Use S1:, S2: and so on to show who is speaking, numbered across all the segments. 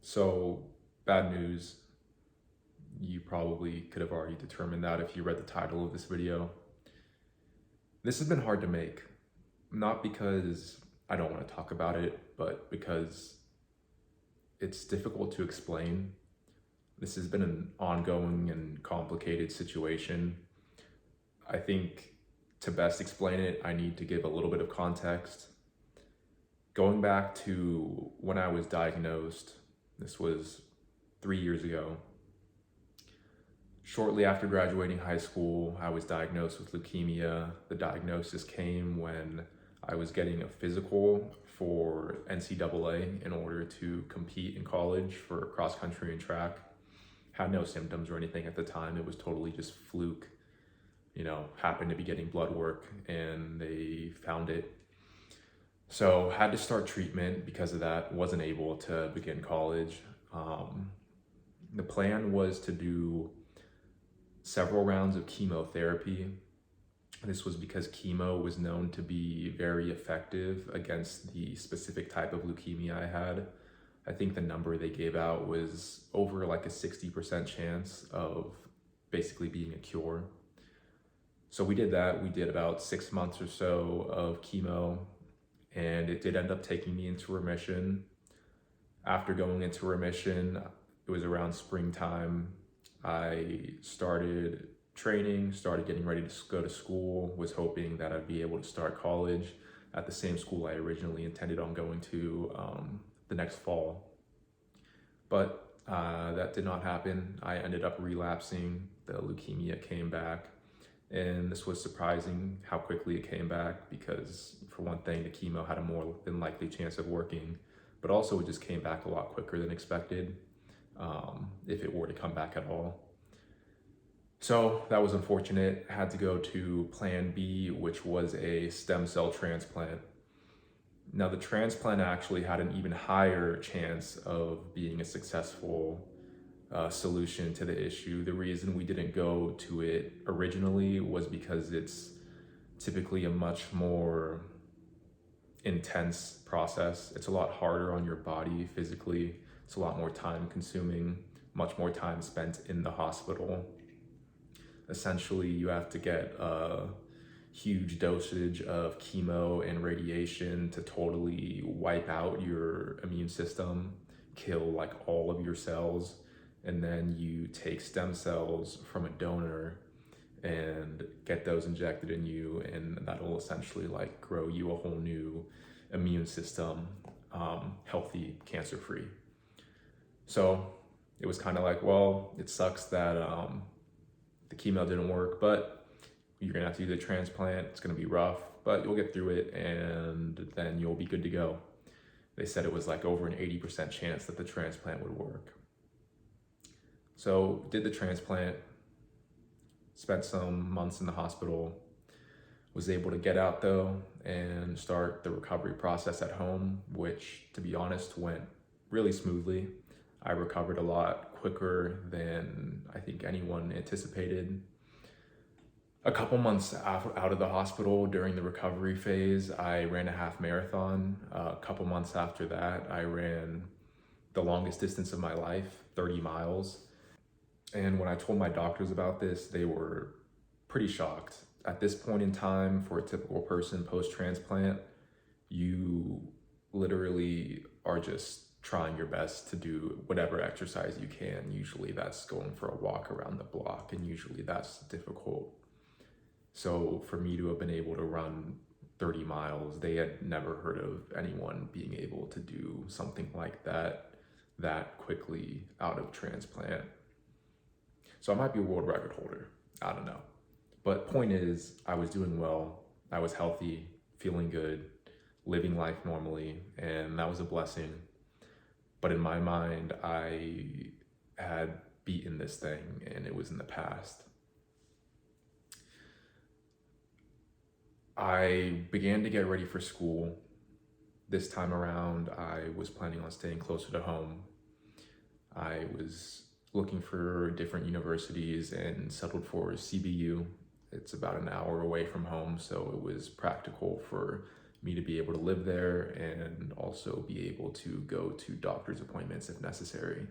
S1: So, bad news. You probably could have already determined that if you read the title of this video. This has been hard to make, not because I don't want to talk about it, but because it's difficult to explain. This has been an ongoing and complicated situation. I think to best explain it, I need to give a little bit of context. Going back to when I was diagnosed, this was 3 years ago. Shortly after graduating high school, I was diagnosed with leukemia. The diagnosis came when I was getting a physical for NCAA in order to compete in college for cross country and track. Had no symptoms or anything at the time. It was totally just fluke. Happened to be getting blood work and they found it. So had to start treatment because of that. Wasn't able to begin college. The plan was to do several rounds of chemotherapy. This was because chemo was known to be very effective against the specific type of leukemia I had. I think the number they gave out was over like a 60% chance of basically being a cure. So we did that. We did about 6 months or so of chemo, and it did end up taking me into remission. After going into remission, it was around springtime. I started training, started getting ready to go to school, was hoping that I'd be able to start college at the same school I originally intended on going to the next fall. But that did not happen. I ended up relapsing. The leukemia came back. And this was surprising how quickly it came back because, for one thing, the chemo had a more than likely chance of working, but also it just came back a lot quicker than expected. If it were to come back at all. So that was unfortunate. Had to go to plan B, which was a stem cell transplant. Now the transplant actually had an even higher chance of being a successful solution to the issue. The reason we didn't go to it originally was because it's typically a much more intense process. It's a lot harder on your body physically. It's a lot more time consuming, much more time spent in the hospital. Essentially, you have to get a huge dosage of chemo and radiation to totally wipe out your immune system, kill like all of your cells, and then you take stem cells from a donor and get those injected in you, and that'll essentially like grow you a whole new immune system, healthy, cancer-free. So it was kind of like, well, it sucks that the chemo didn't work, but you're gonna have to do the transplant. It's gonna be rough, but you'll get through it and then you'll be good to go. They said it was like over an 80% chance that the transplant would work. So did the transplant, spent some months in the hospital, was able to get out though and start the recovery process at home, which to be honest went really smoothly. I recovered a lot quicker than I think anyone anticipated. A couple months out of the hospital during the recovery phase, I ran a half marathon. A couple months after that, I ran the longest distance of my life, 30 miles. And when I told my doctors about this, they were pretty shocked. At this point in time, for a typical person post-transplant, you literally are just trying your best to do whatever exercise you can. Usually that's going for a walk around the block, and usually that's difficult. So for me to have been able to run 30 miles, they had never heard of anyone being able to do something like that quickly out of transplant. So I might be a world record holder, I don't know. But point is, I was doing well, I was healthy, feeling good, living life normally, and that was a blessing. But in my mind, I had beaten this thing and it was in the past. I began to get ready for school. This time around, I was planning on staying closer to home. I was looking for different universities and settled for CBU. It's about an hour away from home, so it was practical for me to be able to live there and also be able to go to doctor's appointments if necessary.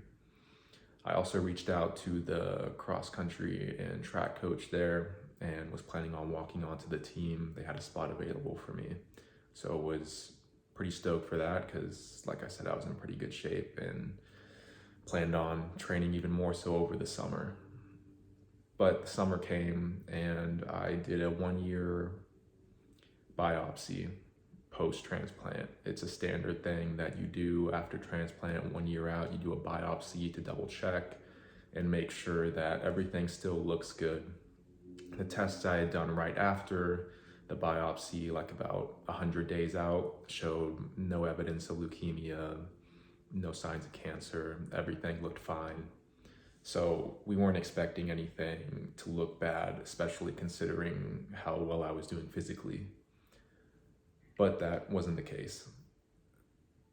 S1: I also reached out to the cross country and track coach there and was planning on walking onto the team. They had a spot available for me. So was pretty stoked for that because, like I said, I was in pretty good shape and planned on training even more so over the summer. But the summer came and I did a 1-year biopsy post-transplant. It's a standard thing that you do after transplant. 1 year out, you do a biopsy to double check and make sure that everything still looks good. The tests I had done right after the biopsy, like about 100 days out, showed no evidence of leukemia, no signs of cancer. Everything looked fine. So we weren't expecting anything to look bad, especially considering how well I was doing physically. But that wasn't the case.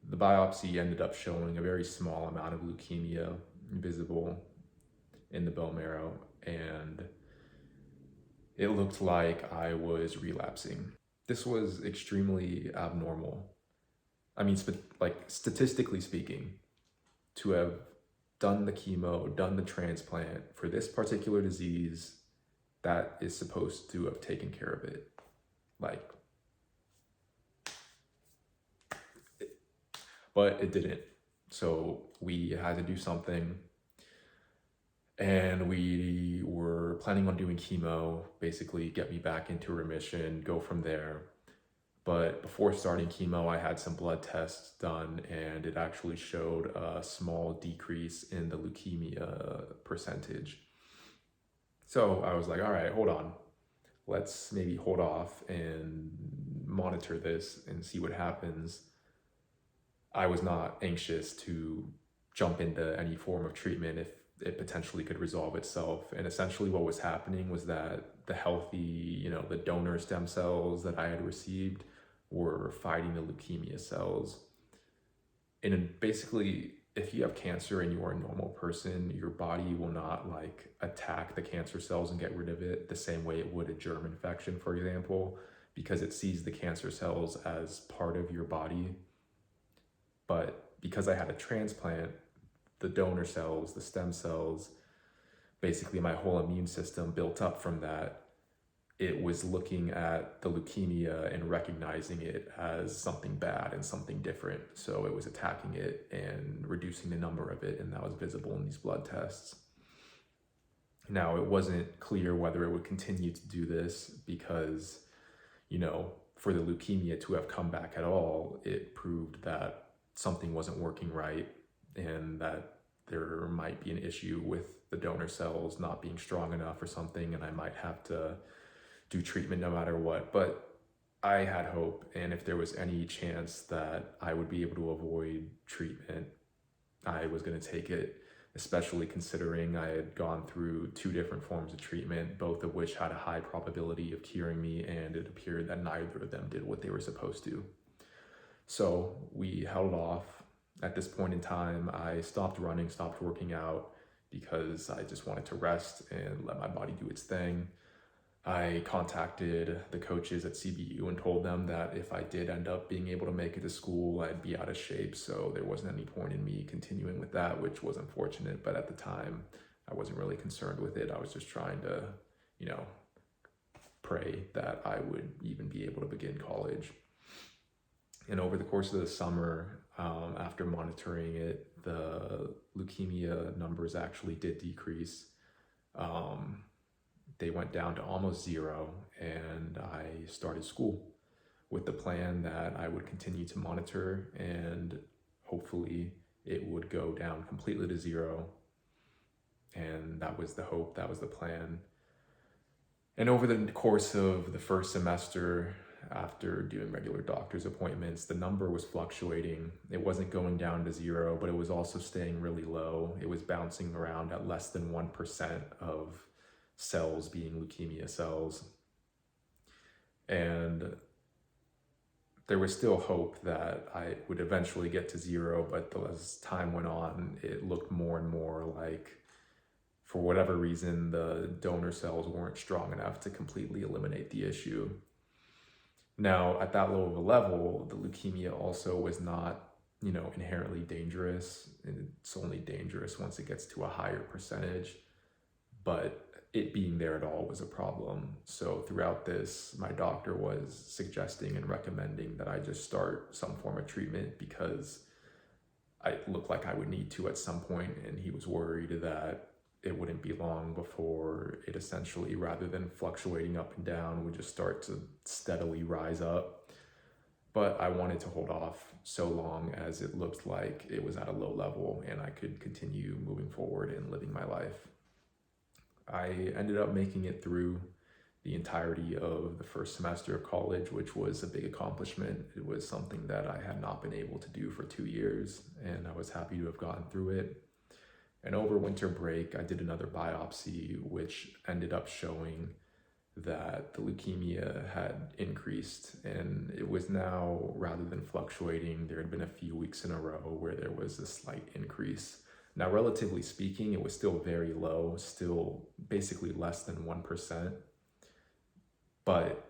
S1: The biopsy ended up showing a very small amount of leukemia visible in the bone marrow, and it looked like I was relapsing. This was extremely abnormal. I mean, statistically speaking, to have done the chemo, done the transplant for this particular disease, that is supposed to have taken care of it. But it didn't. So we had to do something. And we were planning on doing chemo, basically get me back into remission, go from there. But before starting chemo, I had some blood tests done and it actually showed a small decrease in the leukemia percentage. So I was like, all right, hold on. Let's maybe hold off and monitor this and see what happens. I was not anxious to jump into any form of treatment if it potentially could resolve itself. And essentially what was happening was that the healthy, the donor stem cells that I had received were fighting the leukemia cells. And basically, if you have cancer and you are a normal person, your body will not attack the cancer cells and get rid of it the same way it would a germ infection, for example, because it sees the cancer cells as part of your body. But because I had a transplant, the donor cells, the stem cells, basically my whole immune system built up from that. It was looking at the leukemia and recognizing it as something bad and something different. So it was attacking it and reducing the number of it, and that was visible in these blood tests. Now, it wasn't clear whether it would continue to do this because, for the leukemia to have come back at all, it proved that something wasn't working right and that there might be an issue with the donor cells not being strong enough or something, and I might have to do treatment no matter what. But I had hope, and if there was any chance that I would be able to avoid treatment, I was going to take it, especially considering I had gone through 2 different forms of treatment, both of which had a high probability of curing me, and it appeared that neither of them did what they were supposed to. So we held off. At this point in time, I stopped running, stopped working out because I just wanted to rest and let my body do its thing. I contacted the coaches at CBU and told them that if I did end up being able to make it to school, I'd be out of shape. So there wasn't any point in me continuing with that, which was unfortunate. But at the time, I wasn't really concerned with it. I was just trying to, pray that I would even be able to begin college. And over the course of the summer, after monitoring it, the leukemia numbers actually did decrease. They went down to almost 0, and I started school with the plan that I would continue to monitor and hopefully it would go down completely to 0. And that was the hope, that was the plan. And over the course of the first semester, after doing regular doctor's appointments, the number was fluctuating. It wasn't going down to 0, but it was also staying really low. It was bouncing around at less than 1% of cells being leukemia cells. And there was still hope that I would eventually get to 0, but as time went on, it looked more and more like, for whatever reason, the donor cells weren't strong enough to completely eliminate the issue. Now, at that low of a level, the leukemia also was not, inherently dangerous. And it's only dangerous once it gets to a higher percentage. But it being there at all was a problem. So throughout this, my doctor was suggesting and recommending that I just start some form of treatment because I looked like I would need to at some point, and he was worried that it wouldn't be long before it essentially, rather than fluctuating up and down, would just start to steadily rise up. But I wanted to hold off so long as it looked like it was at a low level and I could continue moving forward and living my life. I ended up making it through the entirety of the first semester of college, which was a big accomplishment. It was something that I had not been able to do for 2 years, and I was happy to have gotten through it. And over winter break, I did another biopsy, which ended up showing that the leukemia had increased, and it was now, rather than fluctuating, there had been a few weeks in a row where there was a slight increase. Now, relatively speaking, it was still very low, still basically less than 1%, but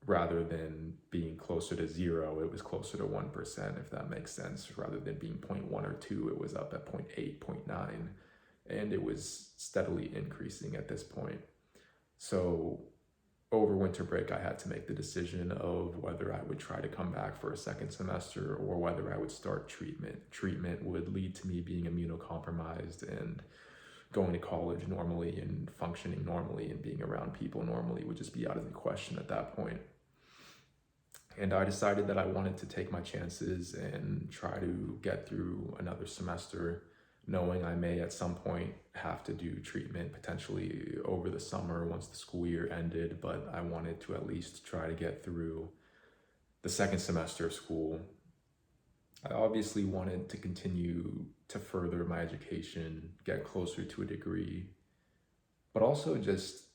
S1: rather than being closer to 0, it was closer to 1%, if that makes sense. Rather than being 0.1 or 2, it was up at 0.8, 0.9, and it was steadily increasing at this point. So over winter break, I had to make the decision of whether I would try to come back for a second semester or whether I would start treatment. Treatment would lead to me being immunocompromised, and going to college normally and functioning normally and being around people normally would just be out of the question at that point. And I decided that I wanted to take my chances and try to get through another semester, knowing I may at some point have to do treatment potentially over the summer once the school year ended, but I wanted to at least try to get through the second semester of school. I obviously wanted to continue to further my education, get closer to a degree, but also just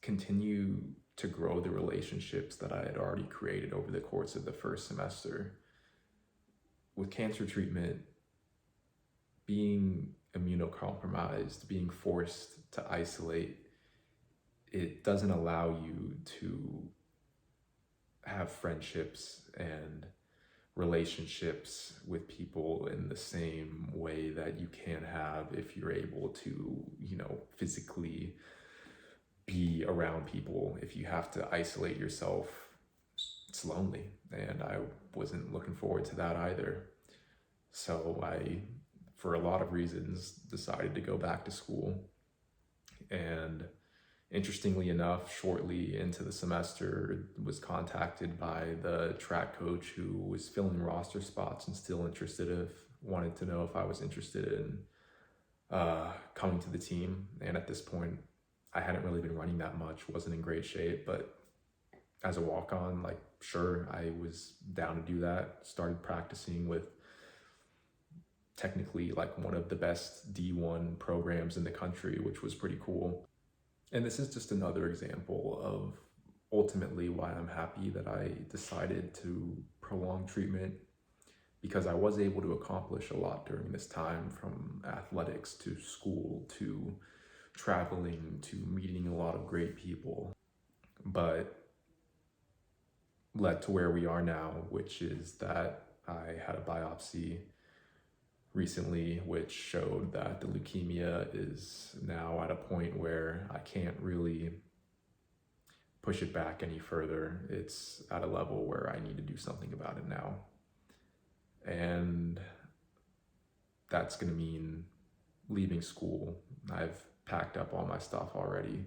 S1: continue to grow the relationships that I had already created over the course of the first semester. With cancer treatment, being immunocompromised, being forced to isolate, it doesn't allow you to have friendships and relationships with people in the same way that you can have if you're able to, physically be around people. If you have to isolate yourself, it's lonely, and I wasn't looking forward to that either. So I, for a lot of reasons, decided to go back to school. And interestingly enough, shortly into the semester, was contacted by the track coach who was filling roster spots and still wanted to know if I was interested in coming to the team. And at this point, I hadn't really been running that much, wasn't in great shape, but as a walk-on, sure, I was down to do that. Started practicing with technically one of the best D1 programs in the country, which was pretty cool. And this is just another example of ultimately why I'm happy that I decided to prolong treatment, because I was able to accomplish a lot during this time, from athletics to school to traveling to meeting a lot of great people, but led to where we are now, which is that I had a biopsy recently which showed that the leukemia is now at a point where I can't really push it back any further. It's at a level where I need to do something about it now. And that's going to mean leaving school. I've packed up all my stuff already,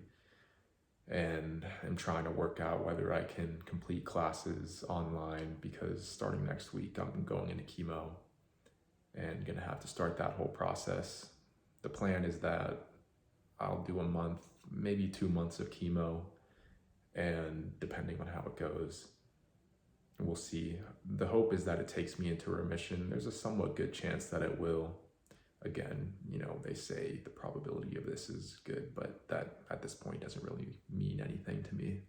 S1: and I'm trying to work out whether I can complete classes online, because starting next week I'm going into chemo and gonna have to start that whole process. The plan is that I'll do a month, maybe 2 months of chemo, and depending on how it goes, we'll see. The hope is that it takes me into remission. There's a somewhat good chance that it will. Again, they say the probability of this is good, but that at this point doesn't really mean anything to me.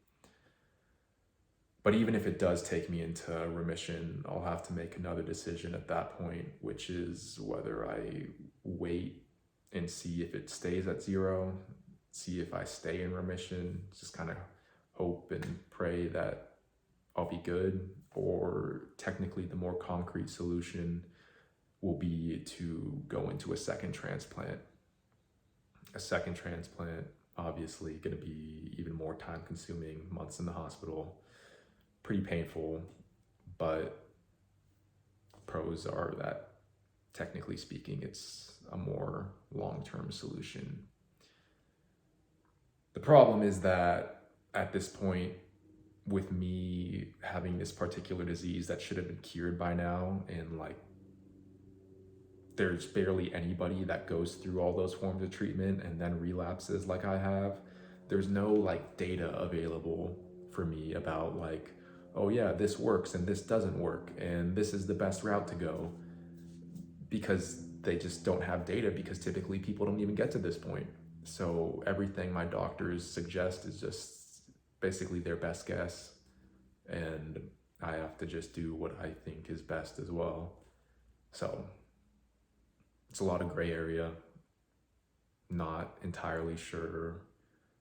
S1: But even if it does take me into remission, I'll have to make another decision at that point, which is whether I wait and see if it stays at 0, see if I stay in remission, just kind of hope and pray that I'll be good, or technically the more concrete solution will be to go into a second transplant. A second transplant, obviously, going to be even more time consuming, months in the hospital, pretty painful, but pros are that technically speaking, it's a more long-term solution. The problem is that at this point, with me having this particular disease that should have been cured by now, and like there's barely anybody that goes through all those forms of treatment and then relapses like I have. There's no like data available for me about like, oh yeah, this works and this doesn't work and this is the best route to go, because they just don't have data, because typically people don't even get to this point. So everything my doctors suggest is just basically their best guess, and I have to just do what I think is best as well. So it's a lot of gray area. Not entirely sure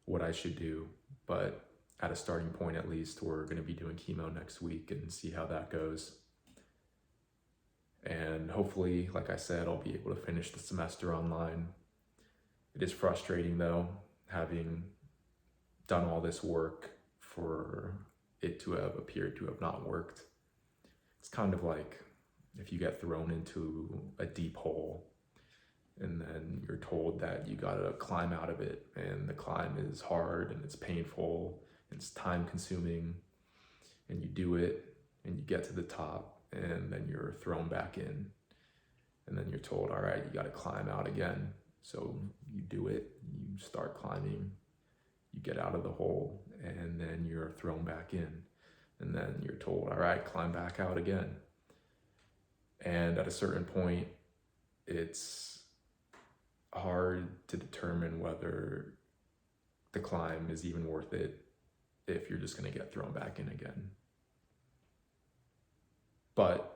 S1: what I should do, but at a starting point, at least, we're going to be doing chemo next week and see how that goes. And hopefully, like I said, I'll be able to finish the semester online. It is frustrating though, having done all this work for it to have appeared to have not worked. It's kind of like if you get thrown into a deep hole and then you're told that you gotta climb out of it, and the climb is hard and it's painful and it's time consuming, and you do it and you get to the top and then you're thrown back in, and then you're told, all right, you gotta climb out again. So you do it, you start climbing, you get out of the hole, and then you're thrown back in, and then you're told, all right, climb back out again. And at a certain point, it's hard to determine whether the climb is even worth it if you're just going to get thrown back in again. But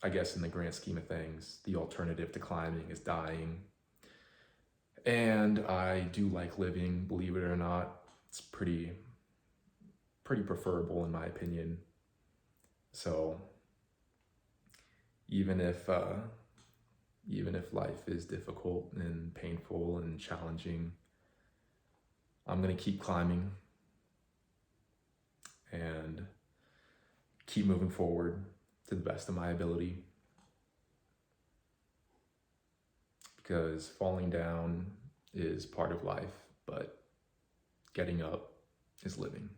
S1: I guess in the grand scheme of things, the alternative to climbing is dying. And I do like living, believe it or not. It's pretty preferable in my opinion. So even if life is difficult and painful and challenging, I'm gonna keep climbing and keep moving forward to the best of my ability, because falling down is part of life, but getting up is living.